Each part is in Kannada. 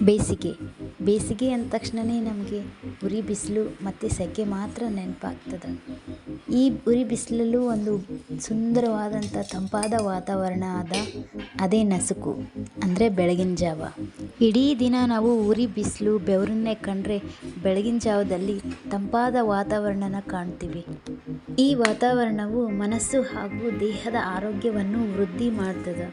ಬೇಸಿಗೆ ಬೇಸಿಗೆ ಅಂದ ತಕ್ಷಣವೇ ನಮಗೆ ಉರಿ ಬಿಸಿಲು ಮತ್ತು ಸೆಕೆ ಮಾತ್ರ ನೆನಪಾಗ್ತದೆ. ಈ ಉರಿ ಬಿಸಿಲಲ್ಲೂ ಒಂದು ಸುಂದರವಾದಂಥ ತಂಪಾದ ವಾತಾವರಣ ಅದೇ ನಸುಕು ಅಂದರೆ ಬೆಳಗಿನ ಜಾವ. ಇಡೀ ದಿನ ನಾವು ಉರಿ ಬಿಸಿಲು ಬೆವರನ್ನೇ ಕಂಡ್ರೆ ಬೆಳಗಿನ ಜಾವದಲ್ಲಿ ತಂಪಾದ ವಾತಾವರಣನ ಕಾಣ್ತೀವಿ. ಈ ವಾತಾವರಣವು ಮನಸ್ಸು ಹಾಗೂ ದೇಹದ ಆರೋಗ್ಯವನ್ನು ವೃದ್ಧಿ ಮಾಡ್ತದೆ.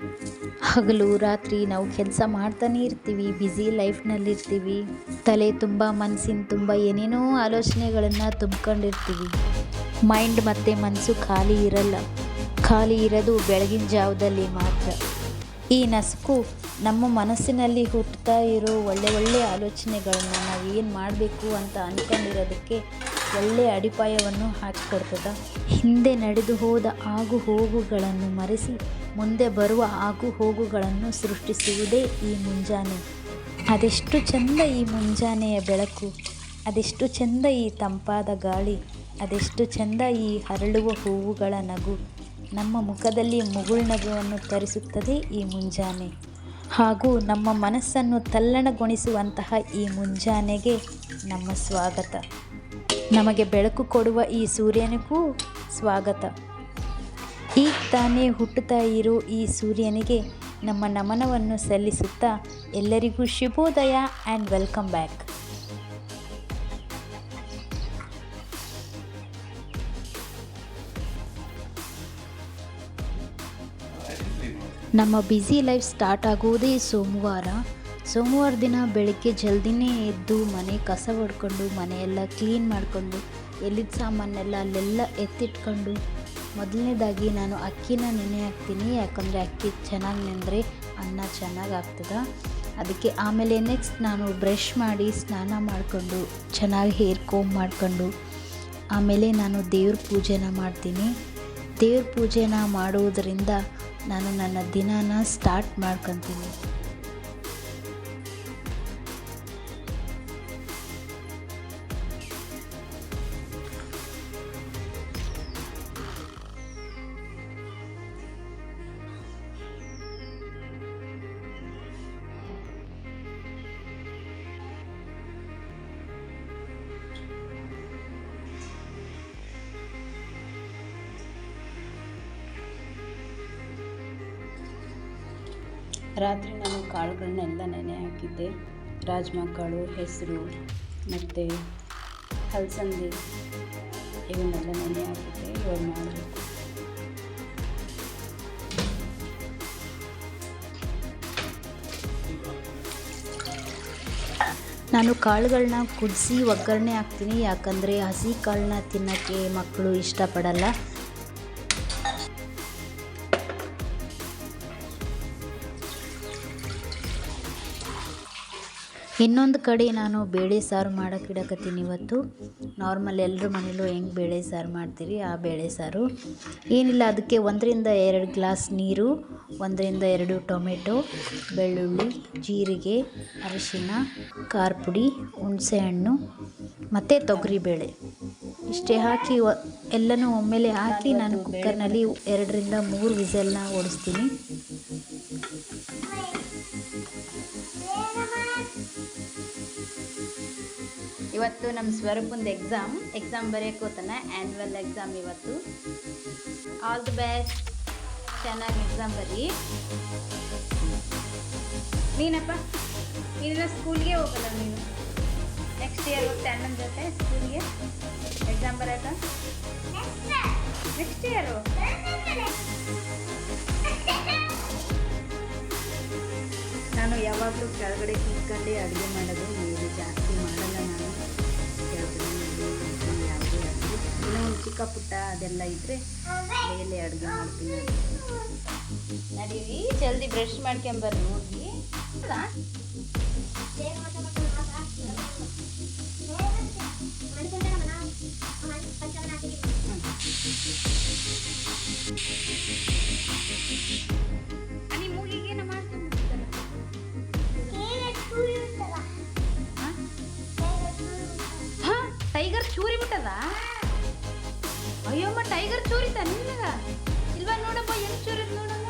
ಹಗಲು ರಾತ್ರಿ ನಾವು ಕೆಲಸ ಮಾಡ್ತಾನೆ ಇರ್ತೀವಿ, ಬ್ಯುಸಿ ಲೈಫ್ನಲ್ಲಿರ್ತೀವಿ, ತಲೆ ತುಂಬ ಮನಸ್ಸಿನ ತುಂಬ ಏನೇನೋ ಆಲೋಚನೆಗಳನ್ನು ತುಂಬ್ಕೊಂಡಿರ್ತೀವಿ. ಮೈಂಡ್ ಮತ್ತು ಮನಸ್ಸು ಖಾಲಿ ಇರಲ್ಲ. ಖಾಲಿ ಇರೋದು ಬೆಳಗಿನ ಜಾವದಲ್ಲಿ ಮಾತ್ರ. ಈ ನಸುಕು ನಮ್ಮ ಮನಸ್ಸಿನಲ್ಲಿ ಹುಟ್ಟುತ್ತಾ ಇರೋ ಒಳ್ಳೆ ಆಲೋಚನೆಗಳನ್ನು ನಾವು ಏನು ಮಾಡಬೇಕು ಅಂತ ಅಂದ್ಕೊಂಡಿರೋದಕ್ಕೆ ಒಳ್ಳೆಯ ಅಡಿಪಾಯವನ್ನು ಹಾಕಿಕೊಡ್ತದೆ. ಹಿಂದೆ ನಡೆದು ಹೋದ ಆಗು ಹೋಗುಗಳನ್ನು ಮರೆಸಿ ಮುಂದೆ ಬರುವ ಆಗು ಹೋಗುಗಳನ್ನು ಸೃಷ್ಟಿಸುವುದೇ ಈ ಮುಂಜಾನೆ. ಅದೆಷ್ಟು ಚೆಂದ ಈ ಮುಂಜಾನೆಯ ಬೆಳಕು, ಅದೆಷ್ಟು ಚೆಂದ ಈ ತಂಪಾದ ಗಾಳಿ, ಅದೆಷ್ಟು ಚೆಂದ ಈ ಹರಳುವ ಹೂವುಗಳ ನಗು. ನಮ್ಮ ಮುಖದಲ್ಲಿ ಮುಗುಳ್ನಗುವನ್ನು ತರಿಸುತ್ತದೆ ಈ ಮುಂಜಾನೆ. ಹಾಗೂ ನಮ್ಮ ಮನಸ್ಸನ್ನು ತಲ್ಲಣಗೊಳಿಸುವಂತಹ ಈ ಮುಂಜಾನೆಗೆ ನಮ್ಮ ಸ್ವಾಗತ. ನಮಗೆ ಬೆಳಕು ಕೊಡುವ ಈ ಸೂರ್ಯನಿಗೂ ಸ್ವಾಗತ. ಈಗ ತಾನೇ ಹುಟ್ಟುತ್ತಾ ಇರೋ ಈ ಸೂರ್ಯನಿಗೆ ನಮ್ಮ ನಮನವನ್ನು ಸಲ್ಲಿಸುತ್ತಾ ಎಲ್ಲರಿಗೂ ಶುಭೋದಯ ಆ್ಯಂಡ್ ವೆಲ್ಕಮ್ ಬ್ಯಾಕ್. ನಮ್ಮ ಬ್ಯುಸಿ ಲೈಫ್ ಸ್ಟಾರ್ಟ್ ಆಗೋದೇ ಸೋಮವಾರ ದಿನ ಬೆಳಗ್ಗೆ ಜಲ್ದಿನೇ ಎದ್ದು ಮನೆ ಕಸ ಹೊಡ್ಕೊಂಡು ಮನೆಯೆಲ್ಲ ಕ್ಲೀನ್ ಮಾಡಿಕೊಂಡು ಎಲ್ಲಿದ್ದ ಸಾಮಾನೆಲ್ಲ ಅಲ್ಲೆಲ್ಲ ಎತ್ತಿಟ್ಕೊಂಡು ಮೊದಲನೇದಾಗಿ ನಾನು ಅಕ್ಕಿನ ನೆನೆ ಹಾಕ್ತೀನಿ. ಯಾಕಂದರೆ ಅಕ್ಕಿ ಚೆನ್ನಾಗಿ ನೆಂದರೆ ಅನ್ನ ಚೆನ್ನಾಗಿ ಆಗ್ತದೆ. ಅದಕ್ಕೆ ಆಮೇಲೆ ನೆಕ್ಸ್ಟ್ ನಾನು ಬ್ರಷ್ ಮಾಡಿ ಸ್ನಾನ ಮಾಡಿಕೊಂಡು ಚೆನ್ನಾಗಿ ಹೇರ್ ಕೋಂಬ್ ಮಾಡಿಕೊಂಡು ಆಮೇಲೆ ನಾನು ದೇವ್ರ ಪೂಜೆನ ಮಾಡ್ತೀನಿ. ದೇವ್ರ ಪೂಜೆನ ಮಾಡುವುದರಿಂದ ನಾನು ನನ್ನ ದಿನನ ಸ್ಟಾರ್ಟ್ ಮಾಡ್ಕೊತೀನಿ. ರಾತ್ರಿ ನಾನು ಕಾಳುಗಳನ್ನೆಲ್ಲ ನೆನೆ ಹಾಕಿದ್ದೆ. ರಾಜ್ಮಾ ಕಾಳು, ಹೆಸರು ಮತ್ತು ಹಲಸಂದೆ ಇವನ್ನೆಲ್ಲ ನೆನೆ ಹಾಕಿದ್ದೆ. ಇವಾಗ ಮಾಡಬೇಕು. ನಾನು ಕಾಳುಗಳನ್ನ ಕುದಿಸಿ ಒಗ್ಗರಣೆ ಹಾಕ್ತೀನಿ. ಯಾಕಂದರೆ ಹಸಿ ಕಾಳನ್ನ ತಿನ್ನೋಕ್ಕೆ ಮಕ್ಕಳು ಇಷ್ಟಪಡಲ್ಲ. ಇನ್ನೊಂದು ಕಡೆ ನಾನು ಬೇಳೆ ಸಾರು ಮಾಡೋಕೆ ಇಡಕತ್ತೀನಿ. ಇವತ್ತು ನಾರ್ಮಲ್ ಎಲ್ಲರ ಮನೇಲೂ ಹೆಂಗೆ ಬೇಳೆ ಸಾರು ಮಾಡ್ತೀರಿ ಆ ಬೇಳೆ ಸಾರು. ಏನಿಲ್ಲ, ಅದಕ್ಕೆ 1-2 ಗ್ಲಾಸ್ ನೀರು, 1-2 ಟೊಮೆಟೊ, ಬೆಳ್ಳುಳ್ಳಿ, ಜೀರಿಗೆ, ಅರಿಶಿನ, ಖಾರ ಪುಡಿ, ಹುಣಸೆಹಣ್ಣು ಮತ್ತು ತೊಗರಿಬೇಳೆ ಇಷ್ಟೇ ಹಾಕಿ ಎಲ್ಲನೂ ಒಮ್ಮೆಲೆ ಹಾಕಿ ನಾನು ಕುಕ್ಕರ್ನಲ್ಲಿ 2-3 ವಿಸಲ್ನ ಓಡಿಸ್ತೀನಿ. ಇವತ್ತು ನಮ್ಮ ಸ್ವರೂಪಂದು ಎಕ್ಸಾಮ್ ಬರೆಯೋಕೆ ಹೋಗ್ತಾನೆ. ಆ್ಯನ್ಯುವಲ್ ಎಕ್ಸಾಮ್ ಇವತ್ತು. ಆಲ್ ದಿ ಬೆಸ್ಟ್, ಚೆನ್ನಾಗಿ ಎಕ್ಸಾಮ್ ಬರೀ. ನೀನಪ್ಪ ನೀನಿಲ್ಲ ಸ್ಕೂಲ್ಗೆ ಹೋಗಲ್ಲ. ನೀನು ನೆಕ್ಸ್ಟ್ ಇಯರ್ ಹೋಗ್ತಾ ಅಣ್ಣನ ಜೊತೆ ಸ್ಕೂಲ್ಗೆ ಎಕ್ಸಾಮ್ ಬರೋಕೆ. ನೆಕ್ಸ್ಟ್ ಇಯರು ನಾನು ಯಾವಾಗಲೂ ಕೆಳಗಡೆ ಕೂತ್ಕೊಂಡೇ ಅಡುಗೆ ಮಾಡೋದು. ನೀರು ಜಾಸ್ತಿ ಮಾಡಲ್ಲ ನಾನು. ಯಾವುದೇ ಆಗಲಿ ಇನ್ನೂ ಒಂದು ಚಿಕ್ಕ ಪುಟ್ಟ ಅದೆಲ್ಲ ಇದ್ದರೆ ಮೇಲೆ ಅಡುಗೆ ಮಾಡ್ತೀನಿ. ನಡೀರಿ, ಜಲ್ದಿ ಬ್ರಷ್ ಮಾಡ್ಕೊಂಬರ್ರಿ ಹೋಗಿ. ಮೂಗಿಗೇನು ಮಾಡ್ಕೊಂಡು ಟೈಗರ್ ಚೂರಿ ಬಿಟ್ಟದ. ಅಯ್ಯಮ್ಮ, ಟೈಗರ್ ಚೂರಿತ ನಿನ್ನಗ ಇಲ್ವಾ? ನೋಡಪ್ಪ ಹೆಂಗ್ ಚೂರಿದ್ ನೋಡಮ್ಮ.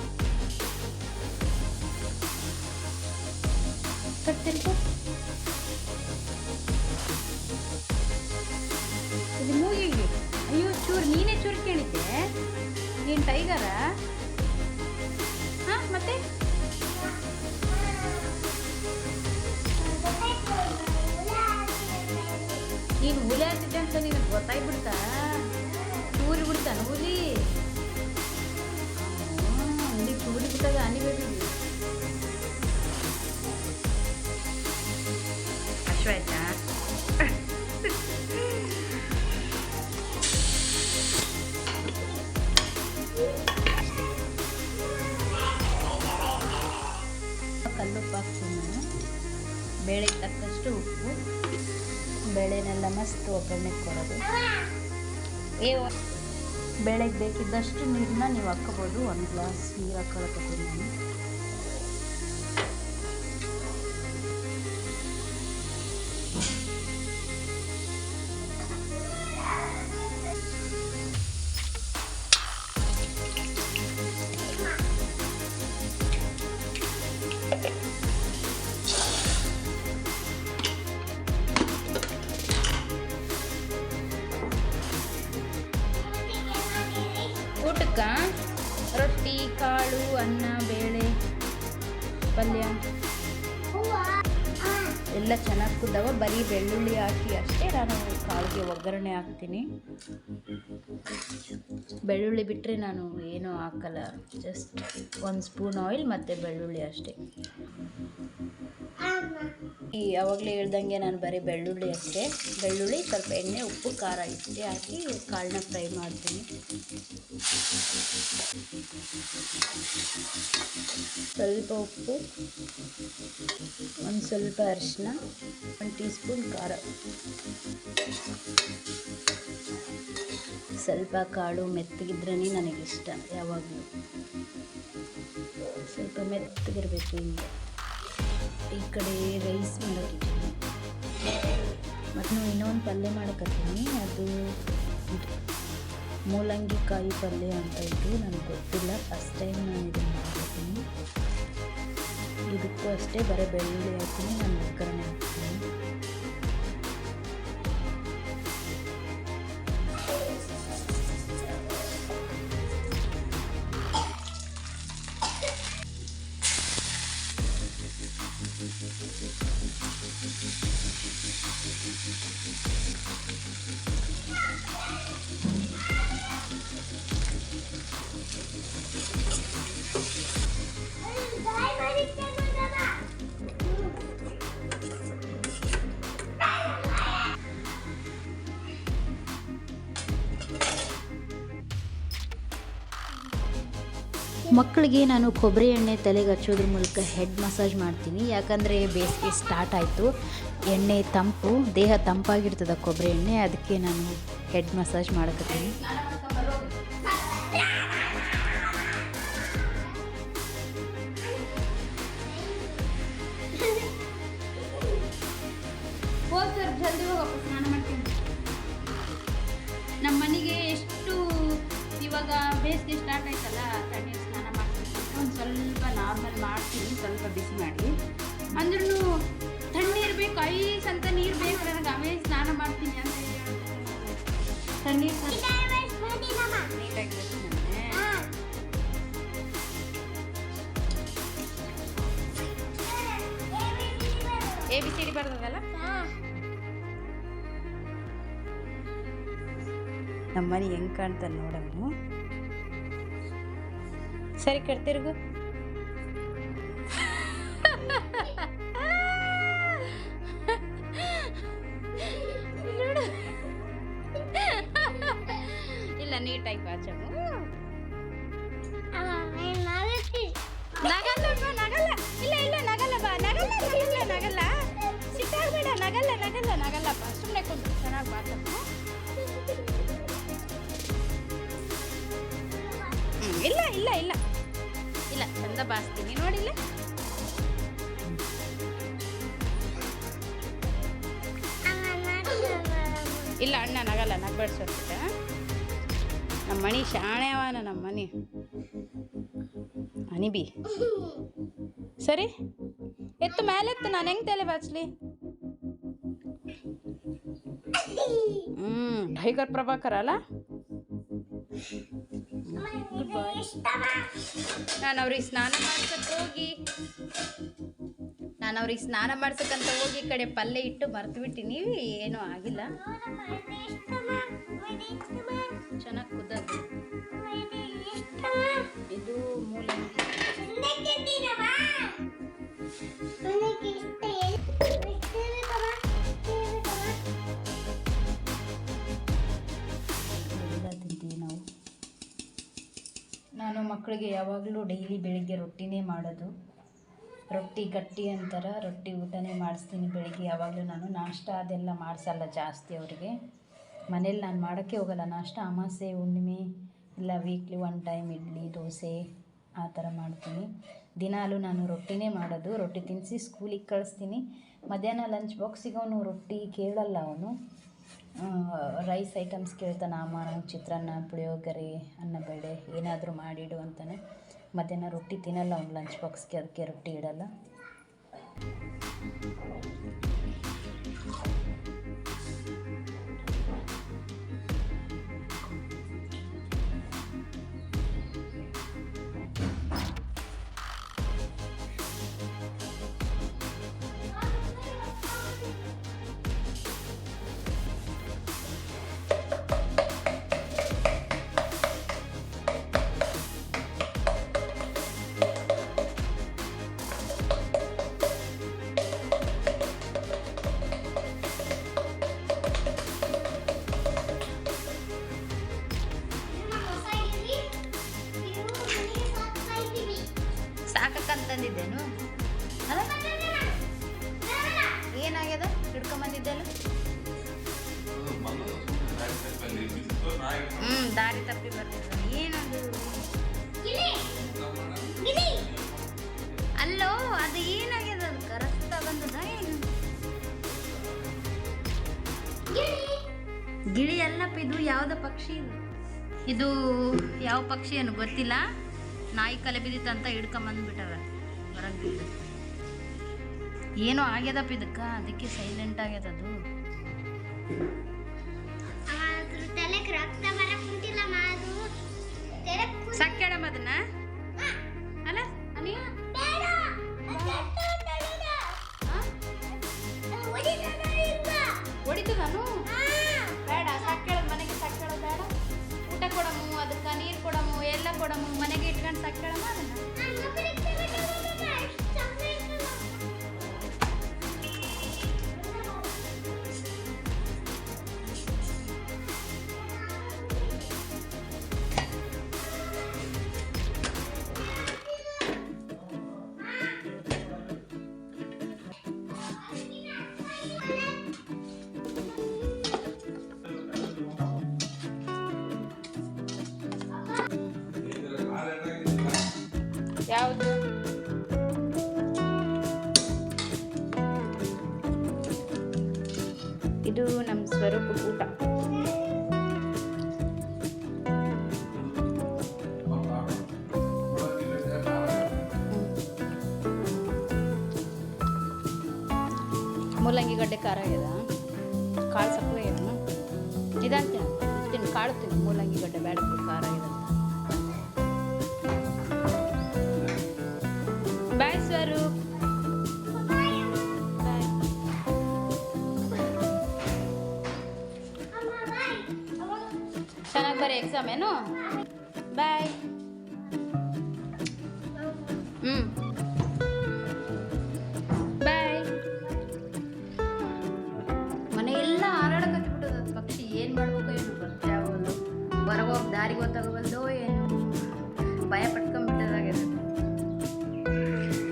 ಕಟ್ತಿರ್ಕೊ ಇಲ್ಲಿ ಮೂಗಿಗೆ. ಅಯ್ಯೋ ಚೂರು ನೀನೇ ಚೂರು ಕೇಳಿದ್ದೆ. ನೀನು ಟೈಗರ? ಹಾಂ ಮತ್ತೆ ನೀನು ಹುಲಿ ಆಗ್ತಿದ್ದೆ ಅಂತ ನಿನಗೆ ಗೊತ್ತಾಗ್ಬಿಡ್ತಾ? ಚೂರಿ ಬಿಡ್ತಾನೆ ಹುಲಿ. ಹುಲಿ ಚೂರಿ ಬಿಟ್ಟಾಗ ಅನಿಬೇಕು. ಅಶ್ವ ಆಯ್ತಾ? ಕಲ್ಲುಪ್ಪು ಹಾಕ್ತೀನಿ ನಾನು. ಬೇಳೆಗೆ ತಕ್ಕಷ್ಟು ಉಪ್ಪು. ಬೇಳೆನೆಲ್ಲ ಮಸ್ತ್ ಒಗ್ಗರಣೆ ಕೊಡೋದು. ಬೇಳೆಗೆ ಬೇಕಿದ್ದಷ್ಟು ನೀರನ್ನ ನೀವು ಹಾಕ್ಕೋಬೋದು. 1 ಗ್ಲಾಸ್ ನೀರು ಹಾಕೊಳ್ಳೋತೀನಿ ನಾನು. ಊಟಕ್ಕೆ ರೊಟ್ಟಿ, ಕಾಳು, ಅನ್ನ, ಬೇಳೆ, ಪಲ್ಯ ಎಲ್ಲ ಚೆನ್ನಾಗಿ ಕುದ್ದವ. ಬರೀ ಬೆಳ್ಳುಳ್ಳಿ ಹಾಕಿ ಅಷ್ಟೇ ನಾನು ಕಾಳಿಗೆ ಒಗ್ಗರಣೆ ಹಾಕ್ತೀನಿ. ಬೆಳ್ಳುಳ್ಳಿ ಬಿಟ್ಟರೆ ನಾನು ಏನೂ ಹಾಕಲ್ಲ. ಜಸ್ಟ್ 1 ಸ್ಪೂನ್ ಆಯಿಲ್ ಮತ್ತು ಬೆಳ್ಳುಳ್ಳಿ ಅಷ್ಟೇ. ಯಾವಾಗಲೇ ಹೇಳ್ದಂಗೆ ನಾನು ಬರೀ ಬೆಳ್ಳುಳ್ಳಿ ಅಷ್ಟೇ. ಬೆಳ್ಳುಳ್ಳಿ, ಸ್ವಲ್ಪ ಎಣ್ಣೆ, ಉಪ್ಪು, ಖಾರ ಇಷ್ಟೇ ಹಾಕಿ ಕಾಳನ್ನ ಫ್ರೈ ಮಾಡ್ತೀನಿ. ಸ್ವಲ್ಪ ಉಪ್ಪು, ಒಂದು ಸ್ವಲ್ಪ ಅರಿಶಿನ, 1 ಟೀ ಸ್ಪೂನ್ ಖಾರ, ಸ್ವಲ್ಪ ಕಾಳು ಮೆತ್ತಗಿದ್ರೇ ನನಗಿಷ್ಟ. ಯಾವಾಗಲೂ ಸ್ವಲ್ಪ ಮೆತ್ತಗಿರಬೇಕು. ಹಿಂಗೆ ಈ ಕಡೆ ರೈಸ್ ಮಾಡೋಕ್ಕಿದ್ದೀನಿ ಮತ್ತು ನಾನು ಇನ್ನೊಂದು ಪಲ್ಯ ಮಾಡೋಕತ್ತೀನಿ. ಅದು ಮೂಲಂಗಿ ಕಾಯಿ ಪಲ್ಯ ಅಂತ ಇದ್ದು ನನಗೆ ಗೊತ್ತಿಲ್ಲ. ಫಸ್ಟ್ ಟೈಮ್ ನಾನು ಇದನ್ನು ಮಾಡ್ಕೊತೀನಿ. ಇದಕ್ಕೂ ಅಷ್ಟೇ ಬರೀ ಬೆಳ್ಳುಳ್ಳಿ ಹಾಕ್ತೀನಿ, ನಾನು ಒಗ್ಗರಣೆ ಹಾಕ್ತೀನಿ. ಮಕ್ಕಳಿಗೆ ನಾನು ಕೊಬ್ಬರಿ ಎಣ್ಣೆ ತಲೆಗೆ ಹಚ್ಚೋದ್ರ ಮೂಲಕ ಹೆಡ್ ಮಸಾಜ್ ಮಾಡ್ತೀನಿ. ಯಾಕಂದರೆ ಬೇಸಿಗೆ ಸ್ಟಾರ್ಟ್ ಆಯಿತು, ಎಣ್ಣೆ ತಂಪು, ದೇಹ ತಂಪಾಗಿರ್ತದೆ ಕೊಬ್ಬರಿ ಎಣ್ಣೆ. ಅದಕ್ಕೆ ನಾನು ಹೆಡ್ ಮಸಾಜ್ ಮಾಡಕತ್ತೀನಿ. ಜಲ್ದಿ ಹೋಗಪ್ಪ, ಸ್ನಾನ ಮಾಡ್ತೀನಿ. ನಮ್ಮ ಮನೆಗೆ ಎಷ್ಟು ಇವಾಗ ಬೇಸಿಗೆ ಸ್ಟಾರ್ಟ್ ಆಯ್ತಲ್ಲ, ತಣ್ಣೀರು ಸ್ನಾನ ಮಾಡ್ತೀನಿ. ಒಂದು ಸ್ವಲ್ಪ ನಾರ್ಮಲ್ ಮಾಡ್ತೀನಿ, ಸ್ವಲ್ಪ ಬಿಸಿ ಮಾಡಿ. ಅಂದ್ರೂ ತಣ್ಣೀರು ಬೇಕು, ಐಸ್ ಅಂತ ನೀರು ಬೇಕು ನನಗೆ. ಆಮೇಲೆ ಸ್ನಾನ ಮಾಡ್ತೀನಿ ಅಂತ ತಣ್ಣೀರು ನೀಟಾಗಿ ABCD ಬರ್ತದಲ್ಲ. ನಮ್ಮ ಮನೆ ಹೆಂಗೆ ಕಾಣ್ತಾನೆ ನೋಡೋಣ. ಸರಿ ಕಟ್ತಿರ್ಗು. ಇಲ್ಲ ನೀಟಾಗಿ ಬಾಚಮ್ಮ. ನಗಲ್ಲ, ಇಲ್ಲ ಇಲ್ಲ ನಗಲ್ಲ ಬಾ, ನಗಲ್ಲ ನಗಲ್ಲ ನಗಲ್ಲ, ಸಿಟ್ಟಾಗಬೇಡ, ನಗಲ್ಲ ನಗಲ್ಲ ನಗಲ್ಲಪ್ಪ, ಸುಮ್ಮನೆ ಕೊಂಡು ಚೆನ್ನಾಗಿ ಬಾಚಮ್ಮ. ಇಲ್ಲ ಇಲ್ಲ ಇಲ್ಲ ಇಲ್ಲ, ಚಂದ ಬಾಸ್ತೀನಿ ನೋಡಿಲ್ಲ. ಇಲ್ಲ ಅಣ್ಣ ನಗಲ್ಲ, ನಗ್ಬೇಡ್ಸೋರ್ತಿದ್ದ. ನಮ್ಮ ಮನೆ ಶಾಣೆವಾನ, ನಮ್ಮ ಮನೆ ಅನಿಬಿ. ಸರಿ ಎತ್ತು ಮೇಲೆತ್ತು, ನಾನು ಹೆಂಗೆ ತಲೆ ಬಾಚ್ಲಿ? ಟೈಗರ್ ಪ್ರಭಾಕರ್ ಅಲ್ಲ. ಗುಡ್ ಬಾಯ್. ನಾನು ಅವ್ರಿಗೆ ಸ್ನಾನ ಮಾಡ್ಸಕ್ಕಂತ ಹೋಗಿ ಈ ಕಡೆ ಪಲ್ಯ ಇಟ್ಟು ಮರ್ತು ಬಿಟ್ಟಿನಿ. ಏನೂ ಆಗಿಲ್ಲ, ಚೆನ್ನಾಗಿ ಕುದ್ದದು. ಇದು ಮೂಲಂಗಿ. ನಾನು ಮಕ್ಕಳಿಗೆ ಯಾವಾಗಲೂ ಡೈಲಿ ಬೆಳಿಗ್ಗೆ ರೊಟ್ಟಿನೇ ಮಾಡೋದು. ರೊಟ್ಟಿ ಗಟ್ಟಿ ಅಂತಾರೆ, ರೊಟ್ಟಿ ಊಟನೇ ಮಾಡಿಸ್ತೀನಿ ಬೆಳಿಗ್ಗೆ. ಯಾವಾಗಲೂ ನಾನು ನಾಷ್ಟ ಅದೆಲ್ಲ ಮಾಡಿಸಲ್ಲ ಜಾಸ್ತಿ ಅವರಿಗೆ. ಮನೇಲಿ ನಾನು ಮಾಡೋಕ್ಕೆ ಹೋಗಲ್ಲ ನಾಷ್ಟ. ಅಮಾಸೆ ಹುಣ್ಣಿಮೆ ಇಲ್ಲ ವೀಕ್ಲಿ 1 ಟೈಮ್ ಇಡ್ಲಿ ದೋಸೆ ಆ ಥರ ಮಾಡ್ತೀನಿ. ದಿನಾಲೂ ನಾನು ರೊಟ್ಟಿನೇ ಮಾಡೋದು. ರೊಟ್ಟಿ ತಿನ್ನಿಸಿ ಸ್ಕೂಲಿಗೆ ಕಳಿಸ್ತೀನಿ. ಮಧ್ಯಾಹ್ನ ಲಂಚ್ ಬಾಕ್ಸಿಗೆ ಅವನು ರೊಟ್ಟಿ ಕೇಳಲ್ಲ, ಅವನು ರೈಸ್ ಐಟಮ್ಸ್ ಕೇಳ್ತಾನೆ. ಅಮ್ಮ ಚಿತ್ರಾನ್ನ, ಪುಳಿಯೋಗರೆ, ಅನ್ನಬೇಳೆ ಏನಾದರೂ ಮಾಡಿಡು ಅಂತಾನೆ. ಮಧ್ಯಾಹ್ನ ರೊಟ್ಟಿ ತಿನ್ನಲ್ಲ ಅವ್ನು ಲಂಚ್ ಬಾಕ್ಸ್ಗೆ, ಅದಕ್ಕೆ ರೊಟ್ಟಿ ಇಡಲ್ಲ. ಸಾಕಕ್ಕಂತಂದಿದ್ದೇನು ಅಲ್ಲ, ಏನಾಗ್ಯದ ಹಿಡ್ಕೊಂಬಂದಿದ್ದೆಲ್ಲ? ದಾರಿ ತಪ್ಪಿ ಬರ್ತಿದ್ದ. ಏನದು ಅಲ್ಲೋ, ಅದು ಏನಾಗ್ಯದ? ಅದು ಕರಸ್ತ ಬಂದದ ಏನು? ಗಿಳಿ ಅಲ್ಲಪ್ಪ, ಇದು ಯಾವ್ದ ಪಕ್ಷಿ? ಇದು ಯಾವ ಪಕ್ಷಿ ಏನು ಗೊತ್ತಿಲ್ಲ. ನಾಯಿ ಕಲೆ ಬಿದ್ದಿತ್ತಂತ ಹಿಡ್ಕೊಂಬಂದ್ಬಿಟ್ಟವ ಹೊರಗೆ ಬಿದ್ದು. ಏನೋ ಆಗ್ಯದಪ್ಪ ಇದಕ್ಕೆ, ಅದಕ್ಕೆ ಸೈಲೆಂಟ್ ಆಗ್ಯದದು. ಸಾಕ್ಯಾಡಮ್ಮ ಅದನ್ನ ಅಲ್ಲ ಹೊಡಿತು. ನಾನು ಬೇಡ, ಸಾಕ್ಯಾಳದ ಮನೆಗೆ ಸಾಕ್ಯಾಳ ಬೇಡ. ಊಟ ಕೊಡಮು, ಅದಕ್ಕೆ ನೀರು ಕೊಡಮು, ಎಲ್ಲ ಕೊಡಮು, ಮನೆಗೆ ಇಟ್ಕೊಂಡು ಸಾಕ್ಯಾಳಮ್ಮ ಅದನ್ನ. ಯಾವುದು? ಇದು ನಮ್ಮ ಸ್ವರೂಪ ಊಟ. ಮೂಲಂಗಿ ಗಡ್ಡೆ ಖಾರ ಆಗ್ಯದ, ಕಾಳು ಸಪ್ಪೆ ಏನು ಇದಂತೀನಿ, ಕಾಳು ತಿನ್ನು. ಮೂಲಂಗಿ ಗಡ್ಡೆ ಬೇಡ, ಖಾರ ಆಗ್ಯದ. ಬಾಯ್ ಸ್ವರೂಪ್. ಚೆನ್ನಾಗಿ ಬರೀ ಎಕ್ಸಾಮ್ ಏನು? ಬಾಯ್. ಬಾಯ್. ಮನೆಯೆಲ್ಲ ಹಾರಾಡಕತ್ತಿಬಿಟ್ಟದ ಪಕ್ಷಿ. ಏನು ಮಾಡ್ಬೇಕು ಏನು ಗೊತ್ತಾಗೋದು, ಬರೋವಾಗ ದಾರಿ ಗೊತ್ತಾಗೋಲ್ದೋ ಏನು, ಭಯ ಪಟ್ಕೊಂಡ್ಬಿಟ್ಟದಾಗ್ಯದ.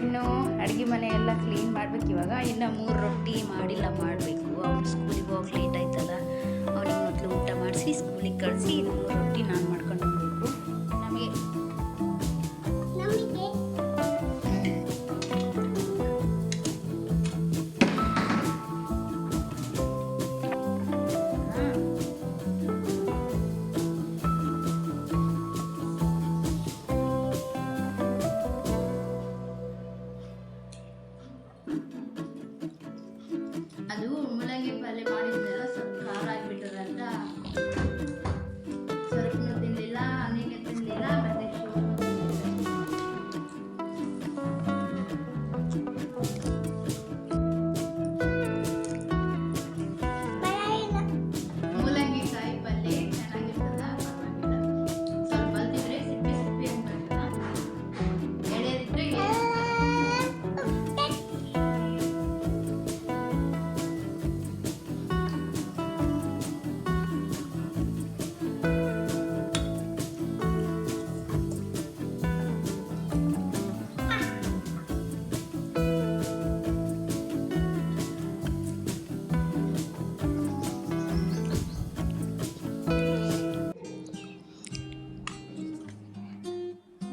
ಇನ್ನು ಅಡುಗೆ ಮನೆ ಎಲ್ಲ ಕ್ಲೀನ್ ಮಾಡ್ಬೇಕು ಇವಾಗ. ಇನ್ನು 3 ರೊಟ್ಟಿ ಮಾಡಿಲ್ಲ, ಮಾಡಬೇಕು. ಅವ್ನು ಸ್ಕೂಲಿಗೆ ಹೋಗಿ ಲೇಟ್ ಆಯ್ತಲ್ಲ, ಅವನಿಗೆ ಮೊದಲು ಊಟ ಮಾಡಿಸಿ ಸ್ಕೂಲಿಗೆ ಕಳಿಸಿ 3 ರೊಟ್ಟಿ ನಾನು ಮಾಡ್ಕೊಂಡು ಹೋಗ್ಬೇಕು. ನಮಗೆ ಪಲ್ಯ ಮಾಡಿದ್ನೆಲ್ಲ ಸ್ವಲ್ಪ ಖಾರ ಆಗಿಬಿಟ್ಟದ ಅಂತ ಸ್ವಲ್ಪನೂ ತಿನ್ನಲಿಲ್ಲ, ಅನಿಗೆ ತಿನ್ನಲಿಲ್ಲ, ಮತ್ತೆ ಮೂಲಂಗಿ ಕಾಯಿ ಪಲ್ಯ ಚೆನ್ನಾಗಿರ್ತದ, ಪರವಾಗಿಲ್ಲ. ಸ್ವಲ್ಪ ಅಲ್ದಿದ್ರೆ ಸಿಪ್ಪೆ ಸಿಪ್ಪೆ ಅಂತ ಎಳೆದಿದ್ರೆ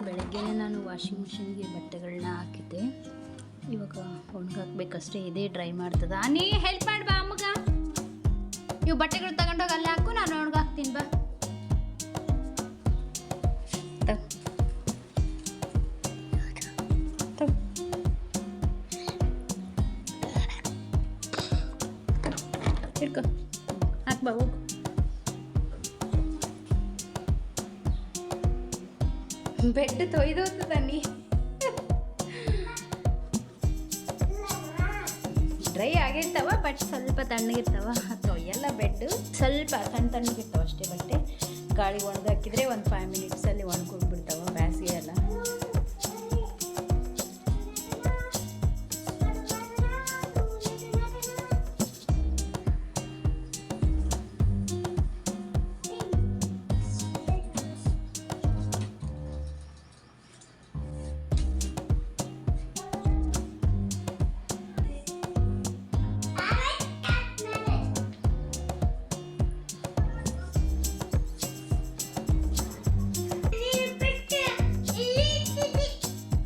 ಬೆಳಗ್ಗೆನೇ ನಾನು ವಾಷಿಂಗ್ ಮಿಷಿನ್ಗೆ ಬಟ್ಟೆಗಳನ್ನ ಹಾಕಿದ್ದೆ. ಇವಾಗ ಒಣಗಾಕ್ಬೇಕಷ್ಟೇ, ಇದೇ ಡ್ರೈ ಮಾಡ್ತದ. ನೀ ಹೆಲ್ಪ್ ಮಾಡಿ ಬಾ ಅಮ್ಮಗ. ಇವು ಬಟ್ಟೆಗಳು ತಗೊಂಡೋಗಿ ಅಲ್ಲಿ ಹಾಕು, ನಾನು ಒಣಗಾಕ್ತೀನಿ ಬಾ. ಹಿಡ್ಕೊ, ಹಾಕ್ಬಾ ಹೋಗು. ಬೆಡ್ ತೊಯ್ದೋಗ್ತದ ನೀ. ಡ್ರೈ ಆಗಿರ್ತಾವ, ಬಟ್ ಸ್ವಲ್ಪ ತಣ್ಣಗಿರ್ತಾವ. ತೊಯ್ಯಲ್ಲ ಬೆಡ್, ಸ್ವಲ್ಪ ತಣ್ಣಗಿರ್ತಾವ ಅಷ್ಟೇ. ಬಟ್ಟೆ ಗಾಳಿ ಒಣಗಾಕಿದ್ರೆ ಒಂದು 5 ಮಿನಿಟ್ಸಲ್ಲಿ ಒಣಕೊಂಡ್ಬಿಡ್ತಾವ. ಬೇಸಿಗೆ ಎಲ್ಲ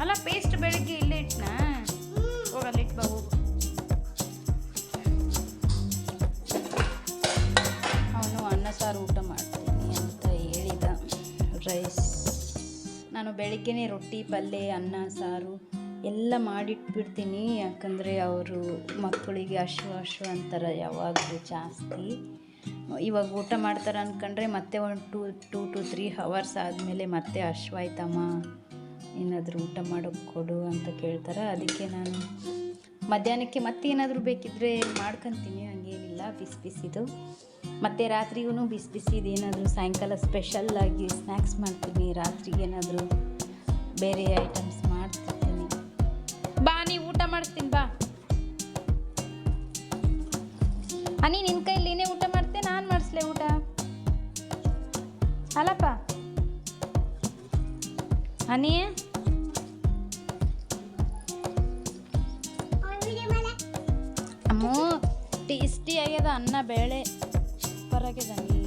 ಅಲ್ಲ. ಪೇಸ್ಟ್ ಬೆಳಗ್ಗೆ ಇಲ್ಲೇ ಇಟ್ನಾ, ಹೋಗಲ್ಲ ಇಟ್ ಬಾ ಹೋಗು. ಅವನು ಅನ್ನ ಸಾರು ಊಟ ಮಾಡ್ತೀನಿ ಅಂತ ಹೇಳಿದ. ರೈಸ್ ನಾನು ಬೆಳಿಗ್ಗೆನೇ ರೊಟ್ಟಿ ಪಲ್ಯ ಅನ್ನ ಸಾರು ಎಲ್ಲ ಮಾಡಿಟ್ಬಿಡ್ತೀನಿ. ಯಾಕಂದರೆ ಅವರು ಮಕ್ಕಳಿಗೆ ಹಶು ಅಂತಾರೆ ಯಾವಾಗಲೂ ಜಾಸ್ತಿ. ಇವಾಗ ಊಟ ಮಾಡ್ತಾರೆ ಅಂದ್ಕೊಂಡ್ರೆ ಮತ್ತೆ ಒಂದು 2 to 3 hours ಆದಮೇಲೆ ಮತ್ತೆ ಹಶ್ವಾಯ್ತಮ್ಮ ಏನಾದರೂ ಊಟ ಮಾಡೋಕ್ಕೆ ಕೊಡು ಅಂತ ಕೇಳ್ತಾರೆ. ಅದಕ್ಕೆ ನಾನು ಮಧ್ಯಾಹ್ನಕ್ಕೆ ಮತ್ತೆ ಏನಾದರೂ ಬೇಕಿದ್ದರೆ ಮಾಡ್ಕೊತೀನಿ, ಹಂಗೇನಿಲ್ಲ. ಬಿಸಿ ಬಿಸಿದು ಮತ್ತು ರಾತ್ರಿಗೂ ಬಿಸಿ ಬಿಸಿದು ಏನಾದರೂ ಸಾಯಂಕಾಲ ಸ್ಪೆಷಲ್ಲಾಗಿ ಸ್ನ್ಯಾಕ್ಸ್ ಮಾಡ್ತೀನಿ. ರಾತ್ರಿಗೆ ಏನಾದರೂ ಬೇರೆ ಐಟಮ್ಸ್ ಮಾಡ್ತಿರ್ತೀನಿ. ಬಾ ನೀ ಊಟ ಮಾಡಿಸ್ತೀನಿ ಬಾ. ಅನಿ ನಿನ್ನ ಕೈಲಿ ನೀನೇ ಊಟ ಮಾಡ್ತೆ, ನಾನು ಮಾಡಿಸ್ಲೆ ಊಟ ಅಲ್ಲಪ್ಪ. ಅನಿ ಅಮ್ಮೋ ಟೇಸ್ಟಿ ಆಗ್ಯದ ಅನ್ನ ಬೇಳೆ ಪರಾಗ್ಯದ. ನೀ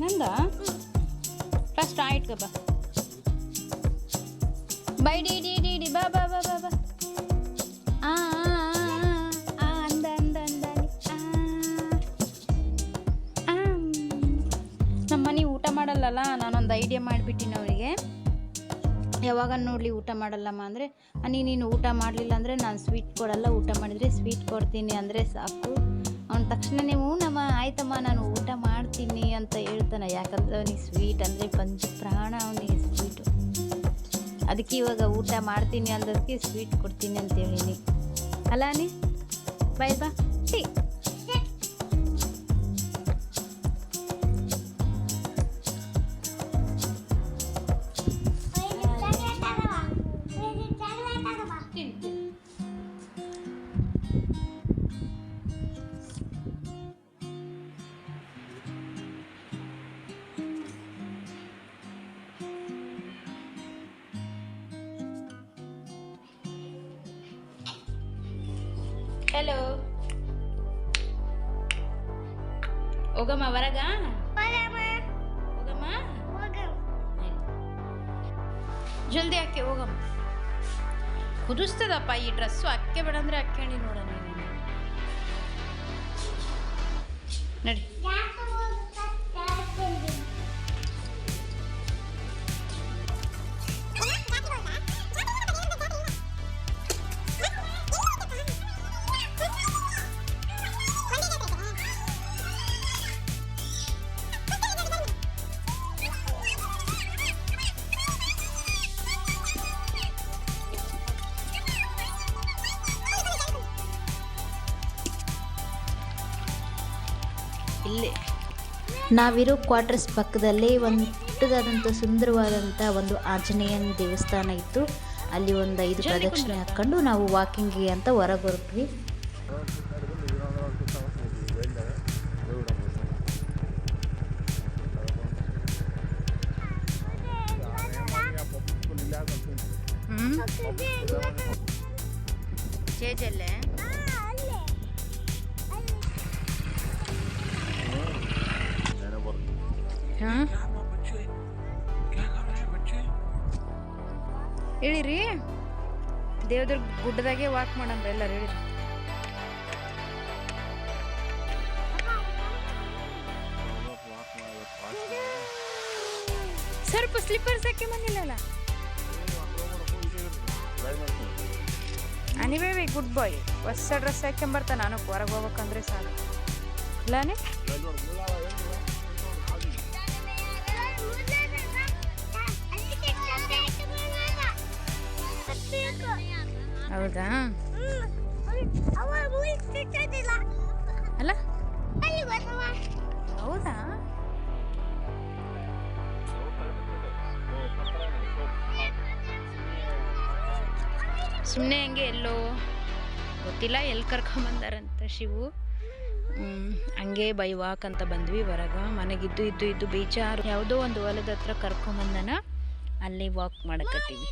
ನಂದ ಫಸ್ಟ್ ಆಯ್ತು ಬಾ. By D D D D ಬಾ ಬಾ ಬಾ ಬಾ ಬಾ. ಅಂದ ಅಂದ ಅಂದ ನಮ್ಮ ಮನೆ ಊಟ ಮಾಡಲ್ಲಲ್ಲ. ನಾನೊಂದು ಐಡಿಯಾ ಮಾಡಿಬಿಟ್ಟಿನಿ ಅವರಿಗೆ. ಯಾವಾಗ ನೋಡಲಿ ಊಟ ಮಾಡಲ್ಲಮ್ಮ ಅಂದರೆ, ನೀನು ಊಟ ಮಾಡಲಿಲ್ಲ ಅಂದರೆ ನಾನು ಸ್ವೀಟ್ ಕೊಡಲ್ಲ, ಊಟ ಮಾಡಿದರೆ ಸ್ವೀಟ್ ಕೊಡ್ತೀನಿ ಅಂದರೆ ಸಾಕು. ಅವನ ತಕ್ಷಣನೇ ನಮ್ಮ ಆಯ್ತಮ್ಮ ನಾನು ಊಟ ಮಾಡ್ತೀನಿ ಅಂತ ಹೇಳ್ತಾನೆ. ಯಾಕಂದರೆ ಅವನಿಗೆ ಸ್ವೀಟ್ ಅಂದರೆ ಪಂಚ ಪ್ರಾಣ, ಅವನಿಗೆ ಸ್ವೀಟು. ಅದಕ್ಕೆ ಇವಾಗ ಊಟ ಮಾಡ್ತೀನಿ ಅಂದೋದಕ್ಕೆ ಸ್ವೀಟ್ ಕೊಡ್ತೀನಿ ಅಂತ ಹೇಳಿನಿ. ಅಲ್ಲ ನೀ ಬಾಯ್ ಬಾ. ಹಲೋ ಹೋಗಮ್ಮ ಹೊರಗ ಹೋಗಮ್ಮ, ಜಲ್ದಿ ಹಾಕಿ ಹೋಗಮ್ಮ. ಕುದಿಸ್ತದಪ್ಪ ಈ ಡ್ರೆಸ್ಸು. ಅಕ್ಕೆ ಬೇಡ ಅಂದರೆ ಹಾಕ್ಯಂಡಿ ನೋಡೋಣ ನಡಿ. ಇಲ್ಲಿ ನಾವಿರೋ ಕ್ವಾರ್ಟರ್ಸ್ ಪಕ್ಕದಲ್ಲೇ ಒಂದು ಪುಟ್ಟದಾದಂಥ ಸುಂದರವಾದಂಥ ಒಂದು ಆಂಜನೇಯನ ದೇವಸ್ಥಾನ ಇತ್ತು. ಅಲ್ಲಿ ಒಂದು 5 ಪ್ರದಕ್ಷಿಣೆ ಹಾಕ್ಕೊಂಡು ನಾವು ವಾಕಿಂಗಿಗೆ ಅಂತ ಹೊರಗೆ ಹೊರಟ್ವಿ. ಚೇಜಲ್ಲೇ ಹೇಳಿರಿ ದೇವದುರ್ಗ ಗುಡ್ಡದಾಗೆ ವಾಕ್ ಮಾಡಂಬ್ರಿ ಎಲ್ಲರೂ ಹೇಳಿರಿ. ಸ್ವಲ್ಪ ಸ್ಲಿಪ್ಪರ್ಸ್ ಹಾಕಿ ಬಂದಿಲ್ಲಲ್ಲ. ಅನಿವೇ ಗುಡ್ ಬಾಯ್ ಹೊಸ ಡ್ರೆಸ್ ಹಾಕ್ಕೊಂಬರ್ತಾ. ನಾನು ಹೊರಗೆ ಹೋಗ್ಬೇಕಂದ್ರೆ ಸಾಕು ಇಲ್ಲಾನೆ. ಹೌದಾ ಅಲ್ಲ ಹೌದಾ ಸುಮ್ಮನೆ ಹಂಗೆ ಎಲ್ಲೋ ಗೊತ್ತಿಲ್ಲ ಎಲ್ಲಿ ಕರ್ಕೊಂಬಂದಾರಂತ ಶಿವು. ಹಂಗೆ ಬೈ ವಾಕ್ ಅಂತ ಬಂದ್ವಿ ಹೊರಗೆ. ಮನೆಗಿದ್ದು ಇದ್ದು ಬೇಜಾರು. ಯಾವುದೋ ಒಂದು ಹೊಲದ ಹತ್ರ ಕರ್ಕೊಂಬಂದನ ಅಲ್ಲಿ ವಾಕ್ ಮಾಡಕತ್ತೀವಿ.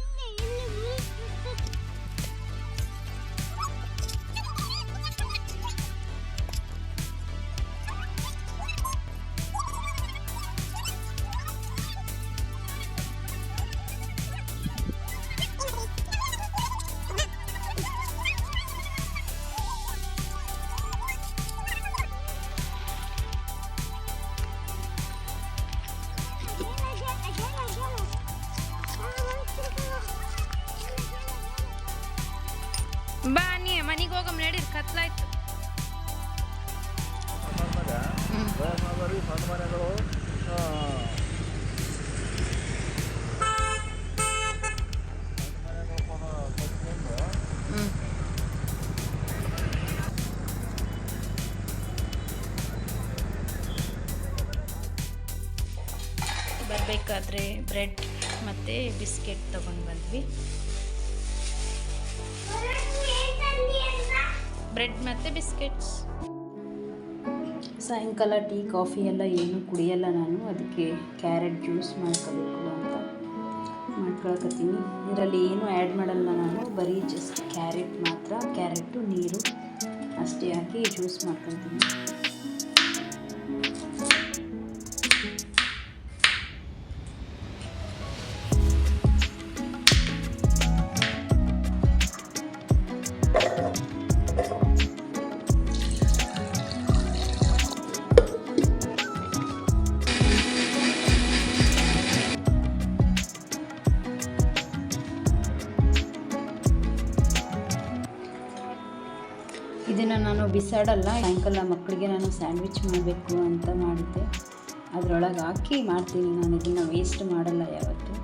ಬಾ ನೀ ಮನೆಗೆ ಹೋಗಮ್ ನಡೀರಿ, ಕತ್ಲಾಯ್ತು. ಬರಬೇಕಾದ್ರೆ ಬ್ರೆಡ್ ಮತ್ತು ಬಿಸ್ಕೆಟ್ ತೊಗೊಂಡು ಬಂದ್ವಿ. ಬ್ರೆಡ್ ಮತ್ತು ಬಿಸ್ಕೆಟ್ಸ್. ಸಾಯಂಕಾಲ ಟೀ ಕಾಫಿ ಎಲ್ಲ ಏನು ಕುಡಿಯಲ್ಲ ನಾನು. ಅದಕ್ಕೆ ಕ್ಯಾರೆಟ್ ಜ್ಯೂಸ್ ಮಾಡ್ಕೋಬೇಕು ಅಂತ ಮಾಡ್ಕೊಳಕತ್ತೀನಿ. ಇದರಲ್ಲಿ ಏನು ಆ್ಯಡ್ ಮಾಡಲ್ಲ ನಾನು, ಬರೀ ಜಸ್ಟ್ ಕ್ಯಾರೆಟ್ ಮಾತ್ರ, ಕ್ಯಾರೆಟು ನೀರು ಅಷ್ಟೇ ಹಾಕಿ ಜ್ಯೂಸ್ ಮಾಡ್ಕೊತೀನಿ. ಇದನ್ನು ನಾನು ಬಿಸಾಡಲ್ಲ. ಸಾಯಂಕಾಲ ಮಕ್ಕಳಿಗೆ ನಾನು ಸ್ಯಾಂಡ್ವಿಚ್ ಮಾಡಬೇಕು ಅಂತ ಮಾಡಿದ್ದೆ. ಅದರೊಳಗೆ ಹಾಕಿ ಮಾಡ್ತೀನಿ ನಾನು. ಇದನ್ನು ವೇಸ್ಟ್ ಮಾಡಲ್ಲ ಯಾವತ್ತು.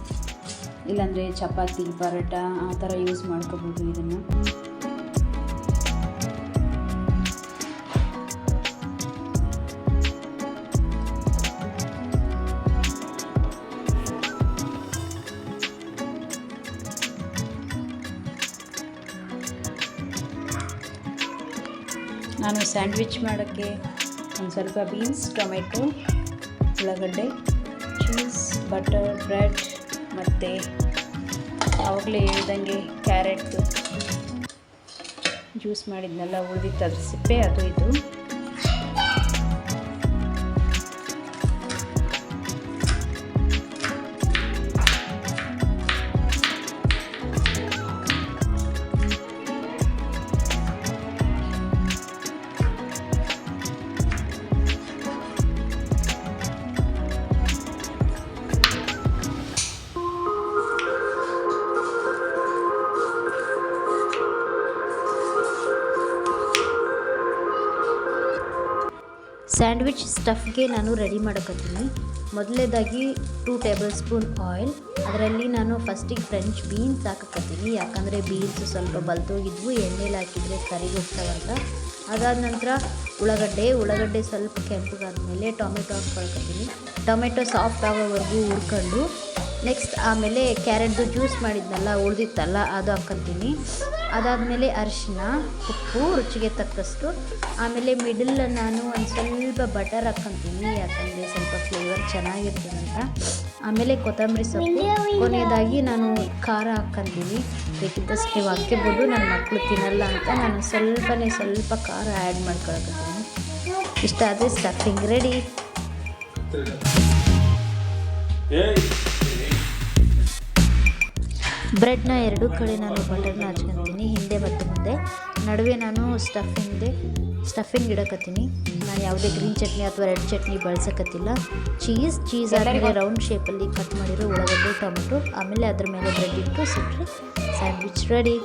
ಇಲ್ಲಾಂದರೆ ಚಪಾತಿ ಪರೋಟ ಆ ಥರ ಯೂಸ್ ಮಾಡ್ಕೋಬೋದು ಇದನ್ನು. ನಾನು ಸ್ಯಾಂಡ್ವಿಚ್ ಮಾಡೋಕ್ಕೆ ಒಂದು ಸ್ವಲ್ಪ ಬೀನ್ಸ್, ಟೊಮೆಟೊ, ಉಳ್ಳಾಗಡ್ಡೆ, ಚೀಸ್, ಬಟರ್, ಬ್ರೆಡ್ ಮತ್ತು ಆವಾಗಲೇ ಹೇಳ್ದಂಗೆ ಕ್ಯಾರೆಟ್ದು ಜ್ಯೂಸ್ ಮಾಡಿದ್ನೆಲ್ಲ ಉಳಿದಿತ್ತು, ಅದ್ರ ಸಿಪ್ಪೆ ಅದು ಇದು. ಸ್ಯಾಂಡ್ವಿಚ್ ಸ್ಟಫ್ಗೆ ನಾನು ರೆಡಿ ಮಾಡಕತ್ತೀನಿ. ಮೊದಲನೇದಾಗಿ 2 ಟೇಬಲ್ ಸ್ಪೂನ್ ಆಯಿಲ್, ಅದರಲ್ಲಿ ನಾನು ಫಸ್ಟಿಗೆ ಫ್ರೆಂಚ್ ಬೀನ್ಸ್ ಹಾಕಕತ್ತೀನಿ, ಯಾಕಂದರೆ ಬೀನ್ಸು ಸ್ವಲ್ಪ ಬಲ್ತೋಗಿದ್ವು, ಎಣ್ಣೆಲಿ ಹಾಕಿದರೆ ಕರಿಗೋಗ್ತಾವಂತ. ಅದಾದ ನಂತರ ಉಳ್ಳಾಗಡ್ಡೆ ಸ್ವಲ್ಪ ಕೆಂಪಗಾದ್ಮೇಲೆ ಟೊಮೆಟೊ ಹಾಕ್ಕೊಳ್ಕತ್ತೀನಿ. ಟೊಮೆಟೊ ಸಾಫ್ಟ್ ಆಗೋವರೆಗೂ ಹುರ್ಕೊಂಡು ನೆಕ್ಸ್ಟ್ ಆಮೇಲೆ ಕ್ಯಾರೆಟ್ದು ಜ್ಯೂಸ್ ಮಾಡಿದ್ನಲ್ಲ ಉಳಿದಿತ್ತಲ್ಲ ಅದು ಹಾಕ್ಕೊತೀನಿ. ಅದಾದಮೇಲೆ ಅರಿಶಿನ, ಉಪ್ಪು ರುಚಿಗೆ ತಕ್ಕಷ್ಟು. ಆಮೇಲೆ ಮಿಡಲ್ ನಾನು ಒಂದು ಸ್ವಲ್ಪ ಬಟರ್ ಹಾಕ್ಕೊತೀನಿ, ಯಾಕಂದರೆ ಸ್ವಲ್ಪ ಫ್ಲೇವರ್ ಚೆನ್ನಾಗಿರ್ತದಂತ. ಆಮೇಲೆ ಕೊತ್ತಂಬರಿ ಸೊಪ್ಪು, ಕೊನೆಯದಾಗಿ ನಾನು ಖಾರ ಹಾಕ್ಕೊತೀನಿ. ಬೇಕಿದ್ದಷ್ಟು ನೀವು ಹಾಕ್ಕೋಬೋದು, ನನ್ನ ಮಕ್ಕಳು ತಿನ್ನಲ್ಲ ಅಂತ ನಾನು ಸ್ವಲ್ಪ ಖಾರ ಆ್ಯಡ್ ಮಾಡ್ಕೊಳಕತ್ತೀನಿ. ಇಷ್ಟ ಆದರೆ ಸ್ಟಫಿಂಗ್ ರೆಡಿ. ಬ್ರೆಡ್ನ ಎರಡೂ ಕಡೆ ನಾನು ಬಟರ್ನ ಹಚ್ಕೊತೀನಿ, ಹಿಂದೆ ಮತ್ತು ಮುಂದೆ. ನಡುವೆ ನಾನು ಸ್ಟಫಿಂಗ್ ಇಡಕತ್ತೀನಿ. ನಾನು ಯಾವುದೇ ಗ್ರೀನ್ ಚಟ್ನಿ ಅಥವಾ ರೆಡ್ ಚಟ್ನಿ ಬಳಸಕತ್ತಿಲ್ಲ. ಚೀಸ್ ಆದಮೇಲೆ ರೌಂಡ್ ಶೇಪಲ್ಲಿ ಕಟ್ ಮಾಡಿರೋ ಉಳ್ಳಾಗಡ್ಡೆ, ಟೊಮೆಟೊ, ಆಮೇಲೆ ಅದ್ರ ಮೇಲೆ ಬ್ರೆಡ್ ಇಟ್ಟು ಸುಟ್ಟರೆ ಸ್ಯಾಂಡ್ವಿಚ್ ರೆಡಿ.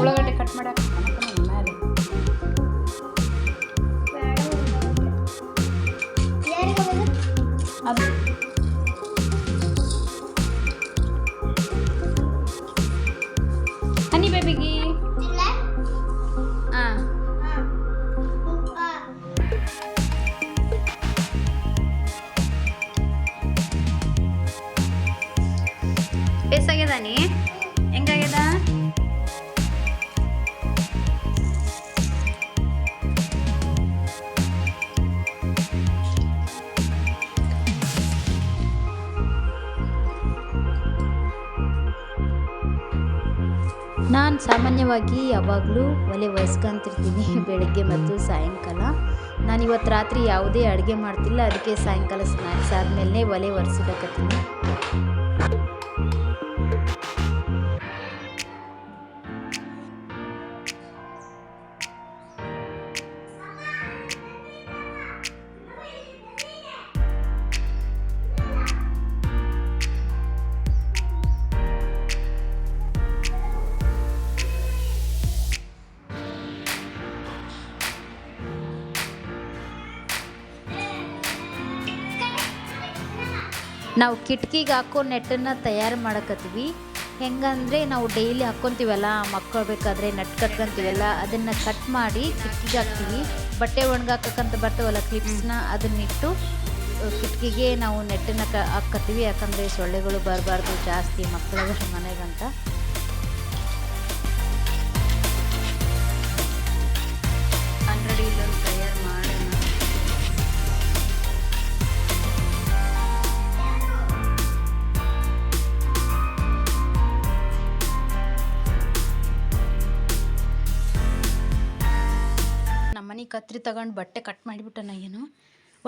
ಉಳ್ಳಾಗಡ್ಡೆ ಕಟ್ ಮಾಡಕ್ಕೆ ಮೇಲೆ ಅದು ಹನಿ ಬೇಬಿಗೆ ಹಾಂ ಟೇಸ್ಟ್ ಆಗ್ಯದ ನೀ ಹೆಂಗಾಗ್ಯದ? ನಾನು ಸಾಮಾನ್ಯವಾಗಿ ಯಾವಾಗಲೂ ಒಲೆ ಒರೆಸ್ಕೊಂತಿರ್ತೀನಿ ಬೆಳಗ್ಗೆ ಮತ್ತು ಸಾಯಂಕಾಲ. ನಾನು ಇವತ್ತು ರಾತ್ರಿ ಯಾವುದೇ ಅಡುಗೆ ಮಾಡ್ತಿಲ್ಲ, ಅದಕ್ಕೆ ಸಾಯಂಕಾಲ ಸ್ನ್ಯಾಕ್ಸ್ ಆದಮೇಲೆ ಒಲೆ ಒರೆಸಿಡಕತ್ತೀನಿ. ನಾವು ಕಿಟಕಿಗೆ ಹಾಕೋ ನೆಟ್ಟನ್ನು ತಯಾರು ಮಾಡಕತ್ತೀವಿ. ಹೆಂಗಂದರೆ ನಾವು ಡೈಲಿ ಹಾಕ್ಕೊತೀವಲ್ಲ, ಮಕ್ಕೊಳ್ಬೇಕಾದ್ರೆ ನೆಟ್ ಕಟ್ಕೊತೀವಲ್ಲ, ಅದನ್ನು ಕಟ್ ಮಾಡಿ ಕಿಟಕಿಗೆ ಹಾಕ್ತೀವಿ. ಬಟ್ಟೆ ಒಣಗಾಕಂತ ಬರ್ತಾವಲ್ಲ ಕ್ಲಿಪ್ಸ್ನ, ಅದನ್ನಿಟ್ಟು ಕಿಟಕಿಗೆ ನಾವು ನೆಟ್ಟನ್ನು ಹಾಕ್ಕೊತೀವಿ. ಯಾಕಂದರೆ ಸೊಳ್ಳೆಗಳು ಬರಬಾರ್ದು ಜಾಸ್ತಿ ಮಕ್ಕಳ ಮನೆಗಂತ. ಆಲ್ರೆಡಿ ಇಲ್ಲೊಂದು ತಯಾರು ಮಾಡೋಣ. ನಮ್ಮನೆ ಕತ್ರಿ ತಗೊಂಡು ಬಟ್ಟೆ ಕಟ್ ಮಾಡಿಬಿಟ್ಟನ. ಏನು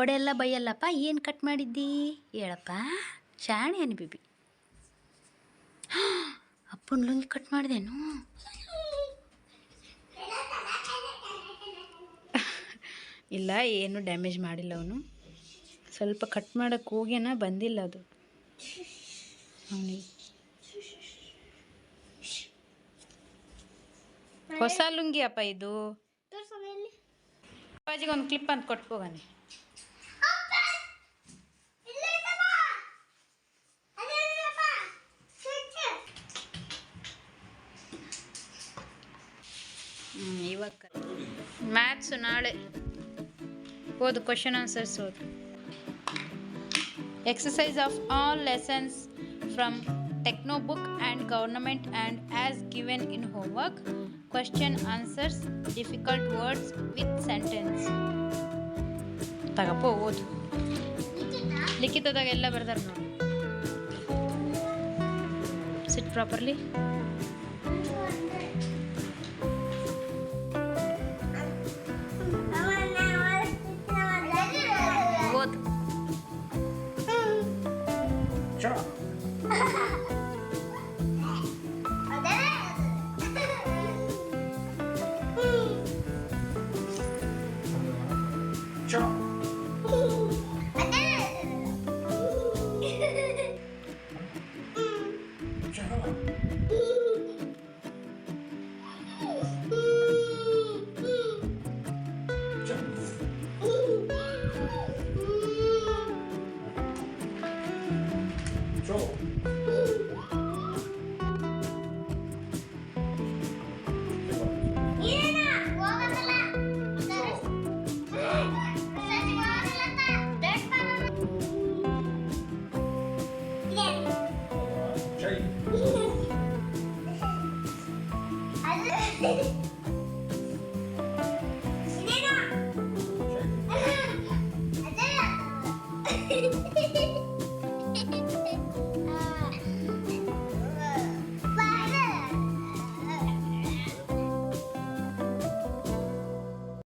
ಒಡೆಯಲ್ಲ ಬೈಯಲ್ಲಪ್ಪ, ಏನು ಕಟ್ ಮಾಡಿದ್ದಿ ಹೇಳಪ್ಪ, ಶಾಣೆ ಏನು ಬೇಬಿ. ಅಪ್ಪನ ಲುಂಗಿ ಕಟ್ ಮಾಡಿದೆನು? ಇಲ್ಲ, ಏನು ಡ್ಯಾಮೇಜ್ ಮಾಡಿಲ್ಲ ಅವನು. ಸ್ವಲ್ಪ ಕಟ್ ಮಾಡೋಕ್ಕೆ ಹೋಗ್ಯಾನ, ಬಂದಿಲ್ಲ ಅದು ಅವನಿಗೆ. ಹೊಸ ಲುಂಗಿ ಅಪ್ಪ ಇದು. ಅಪ್ಪಾಜಿಗೆ ಒಂದು ಕ್ಲಿಪ್ ಅಂತ ಕೊಟ್ಟು ಹೋಗಾನೆ. ಇವಾಗ ಮ್ಯಾಥ್ಸು ನಾಳೆ ಓದು, ಕ್ವಶನ್ ಆನ್ಸರ್ಸ್ ಓದು. Exercise of all lessons from techno book and government and as given in homework. Question answers difficult words with sentence. ತಗಪ್ಪ ಓದು. ಲಿಖಿತದಾಗ ಎಲ್ಲ ಬರ್ದಾರ ನೋಡಿ. Sit properly. ಓದು. Sure.